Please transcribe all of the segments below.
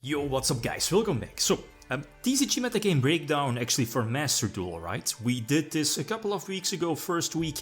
Yo, what's up guys, welcome back. So, TCG metagame breakdown actually for Master Duel, right? We did this a couple of weeks ago, first week,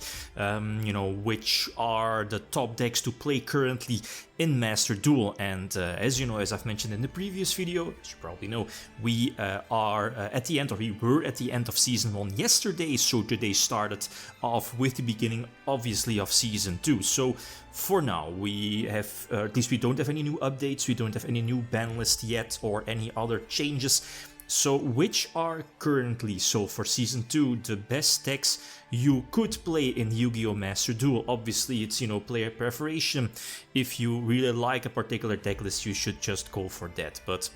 which are the top decks to play currently in Master Duel. And as you know, as I've mentioned in the previous video, as you probably know, we are at the end, or we were at the end of Season 1 yesterday, so today started off with the beginning, obviously, of Season 2. So, for now, we have, at least we don't have any new updates, we don't have any new ban list yet, or any other changes. So, which are currently, so for Season 2, the best decks you could play in Yu-Gi-Oh! Master Duel? Obviously, it's, player preference. If you really like a particular deck list, you should just go for that. But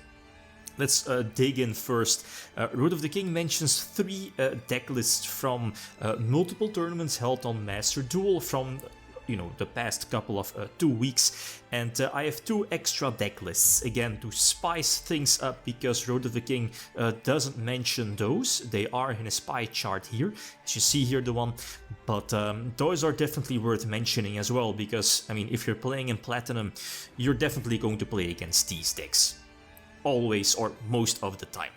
let's dig in first. Road of the King mentions 3 deck lists from multiple tournaments held on Master Duel from the past couple of 2 weeks, and I have 2 extra deck lists again to spice things up, because Road of the King doesn't mention those. They are in his pie chart here, as you see here, the one, but those are definitely worth mentioning as well, because I mean, if you're playing in Platinum, you're definitely going to play against these decks, always or most of the time.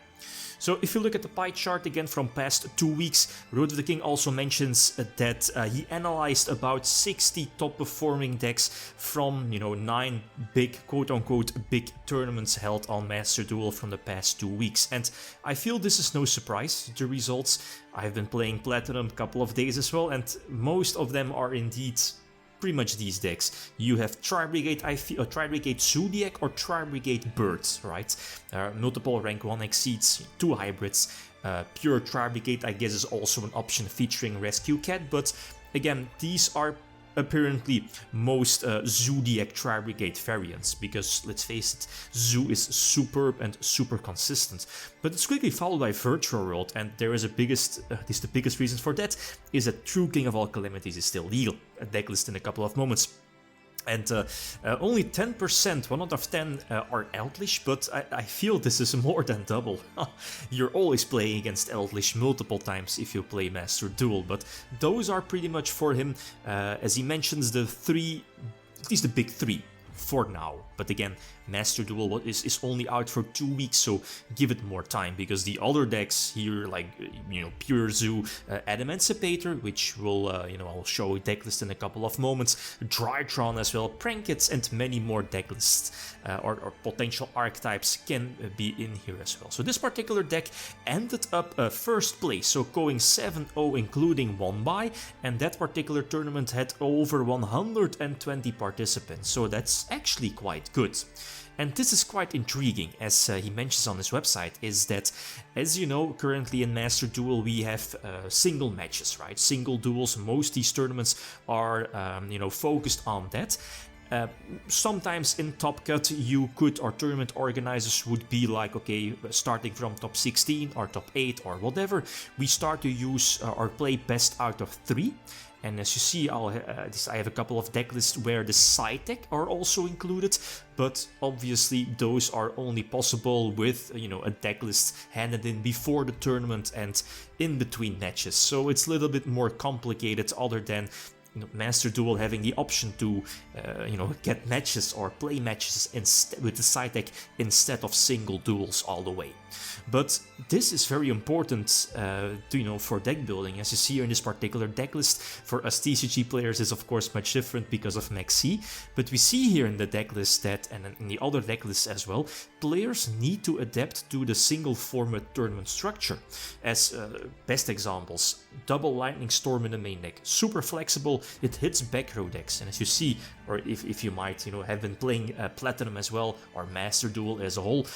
So if you look at the pie chart again from past 2 weeks, Road of the King also mentions that he analyzed about 60 top performing decks from 9 big, quote-unquote big tournaments held on Master Duel from the past 2 weeks. And I feel this is no surprise, the results. I've been playing Platinum a couple of days as well, and most of them are indeed pretty much these decks. You have Tri-Brigade, Tri-Brigade Zoodiac or Tri-Brigade Birds, right? Multiple rank 1 exceeds, 2 hybrids. Pure Tri-Brigade, I guess, is also an option featuring Rescue Cat, but again, these are apparently most Zoodiac Tri-Brigade variants, because let's face it, Zoo is superb and super consistent. But it's quickly followed by Virtual World, and there is the biggest reason for that is that True King of All Calamities is still legal. A deck list in a couple of moments. And only 10%, 1 out of 10 are Eldlich, but I feel this is more than double. You're always playing against Eldlich multiple times if you play Master Duel, but those are pretty much for him, as he mentions the 3, at least the big 3. For now, but again, Master Duel is only out for 2 weeks, so give it more time, because the other decks here, like Pure Zoo, Adamancipator, which will I'll show a deck list in a couple of moments, Drytron as well, Prankets, and many more deck lists or potential archetypes can be in here as well. So this particular deck ended up first place, so going 7-0 including 1 bye, and that particular tournament had over 120 participants, so that's actually quite good. And this is quite intriguing, as he mentions on his website, is that, as you know, currently in Master Duel we have single matches, right? Single duels. Most of these tournaments are, focused on that. Sometimes in Top Cut you could, or tournament organizers would be like, okay, starting from top 16 or top 8 or whatever, we start to use or play best out of 3. And as you see, I have a couple of deck lists where the side deck are also included, but obviously those are only possible with a deck list handed in before the tournament and in between matches. So it's a little bit more complicated, other than Master Duel having the option to get matches or play matches with the side deck instead of single duels all the way. But this is very important for deck building. As you see here in this particular deck list, for us TCG players is of course much different because of Maxi, but we see here in the deck list that, and in the other deck lists as well, players need to adapt to the single format tournament structure. As best examples, double Lightning Storm in the main deck, super flexible, it hits back row decks, and as you see, or if you might have been playing Platinum as well, or Master Duel as a whole,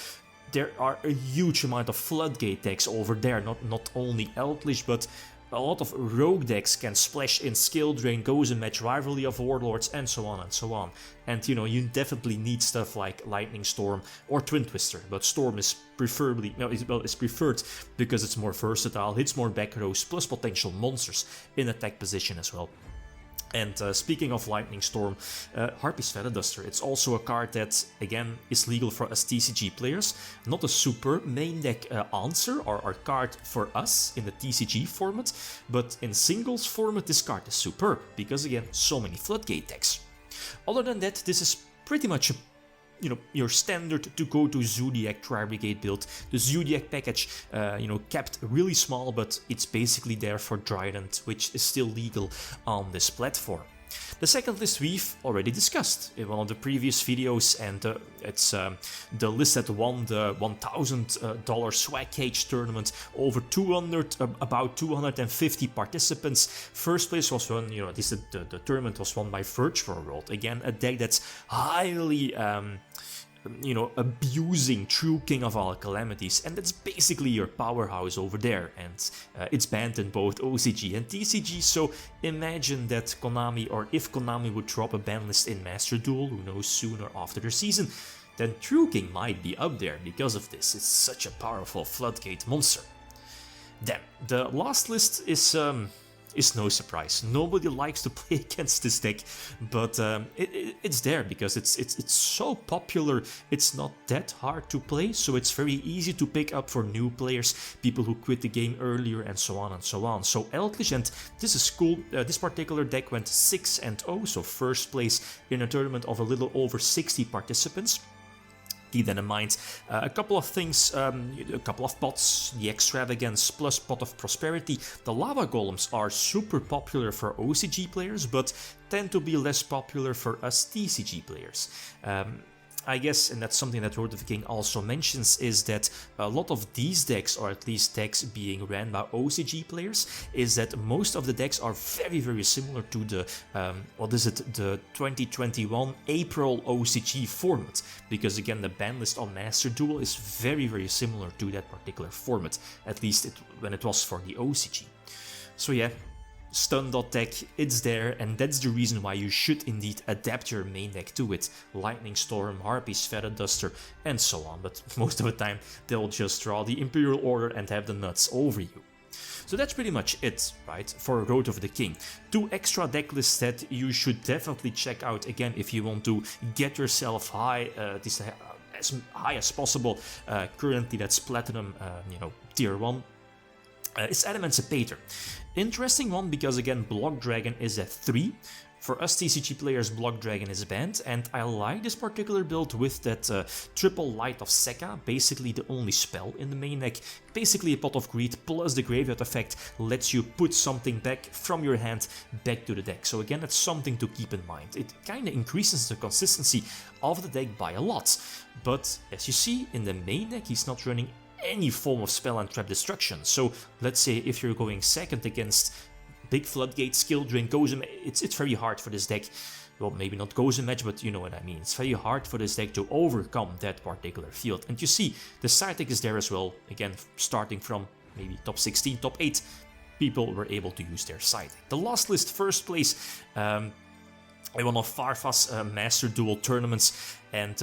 there are a huge amount of floodgate decks over there, not only Eldlich, but a lot of rogue decks can splash in Skill Drain, Goes and Match, Rivalry of Warlords, and so on and so on. And you definitely need stuff like Lightning Storm or Twin Twister, but Storm is preferably, it's preferred because it's more versatile, hits more back rows, plus potential monsters in attack position as well. And speaking of Lightning Storm, Harpy's Feather Duster, it's also a card that, again, is legal for us TCG players. Not a super main deck answer or card for us in the TCG format, but in singles format this card is superb, because again, so many Floodgate decks. Other than that, this is pretty much a your standard to go to Zoodiac Tri-Brigade build. The Zoodiac package, kept really small, but it's basically there for Trident, which is still legal on this platform. The second list we've already discussed in one of the previous videos, and it's the list that won the $1,000 swag cage tournament. Over about 250 participants. First place was won, the tournament was won by Virtual World. Again, a deck that's highly abusing True King of all calamities, and that's basically your powerhouse over there, and it's banned in both OCG and TCG, so imagine that Konami, or if Konami would drop a ban list in Master Duel, who knows, soon or after the season, then True King might be up there because of this. It's such a powerful floodgate monster. Then, the last list is no surprise. Nobody likes to play against this deck, but it's there because it's so popular. It's not that hard to play, so it's very easy to pick up for new players, people who quit the game earlier, and so on and so on. So Eldlich, and this is cool, this particular deck went 6-0, so first place in a tournament of a little over 60 participants. Keep that in mind. A couple of things, a couple of pots, the Extravagance plus Pot of Prosperity. The Lava Golems are super popular for OCG players, but tend to be less popular for us TCG players. I guess, and that's something that Road of the King also mentions, is that a lot of these decks, or at least decks being ran by OCG players, is that most of the decks are very, very similar to the, the 2021 April OCG format. Because again, the ban list on Master Duel is very, very similar to that particular format, at least when it was for the OCG. So yeah. Stun.deck, it's there, and that's the reason why you should indeed adapt your main deck to it. Lightning Storm, Harpies, Feather Duster, and so on, but most of the time they'll just draw the Imperial Order and have the nuts over you. So that's pretty much it, right, for Road of the King. 2 extra deck lists that you should definitely check out again if you want to get yourself high, as high as possible. Currently that's Platinum, Tier 1. It's Adamancipator. Interesting one because again, Block Dragon is at 3. For us TCG players, Block Dragon is banned, and I like this particular build with that triple Light of Sekka, basically the only spell in the main deck. Basically a Pot of Greed plus the Graveyard effect lets you put something back from your hand back to the deck. So again, that's something to keep in mind. It kinda increases the consistency of the deck by a lot. But as you see, in the main deck he's not running any form of spell and trap destruction. So let's say if you're going second against Big Floodgate, Skill Drain, Gozen, it's very hard for this deck. Well, maybe not Gozen Match, but you know what I mean. It's very hard for this deck to overcome that particular field. And you see, the side deck is there as well. Again, starting from maybe top 16, top 8, people were able to use their side deck. The last list, first place, in one of Farfa's Master Duel tournaments, and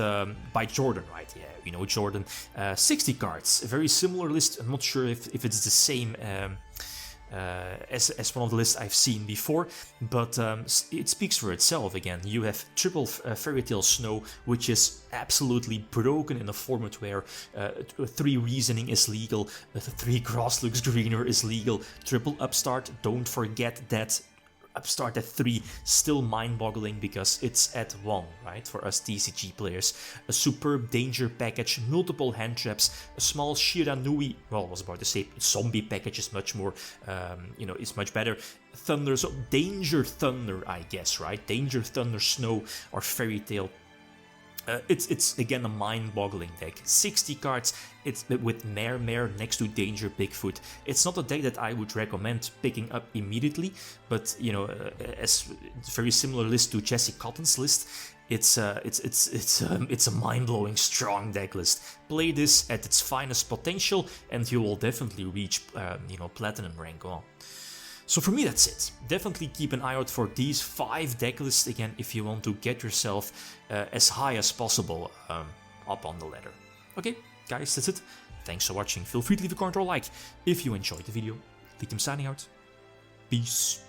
by Jordan, right? Yeah, we know Jordan. 60 cards, a very similar list. I'm not sure if it's the same as one of the lists I've seen before, but it speaks for itself again. You have triple Fairy Tale Snow, which is absolutely broken in a format where 3 Reasoning is legal, 3 Grass Looks Greener is legal, triple Upstart, don't forget that. Upstart at 3, still mind-boggling because it's at 1, right, for us TCG players. A superb danger package, multiple hand traps, a small Shiranui, well, I was about to say zombie package is much more, it's much better. Thunder, so Danger Thunder, I guess, right? Danger Thunder Snow or Fairy Tale. It's again a mind-boggling deck. 60 cards, it's with Mare next to Danger Bigfoot. It's not a deck that I would recommend picking up immediately, but as very similar list to Jesse Cotton's list, it's a mind-blowing strong deck list. Play this at its finest potential, and you will definitely reach Platinum rank 1. So for me that's it. Definitely keep an eye out for these 5 deck lists again if you want to get yourself as high as possible up on the ladder. Okay, guys, that's it. Thanks for watching. Feel free to leave a comment or a like if you enjoyed the video. Vitim signing out. Peace.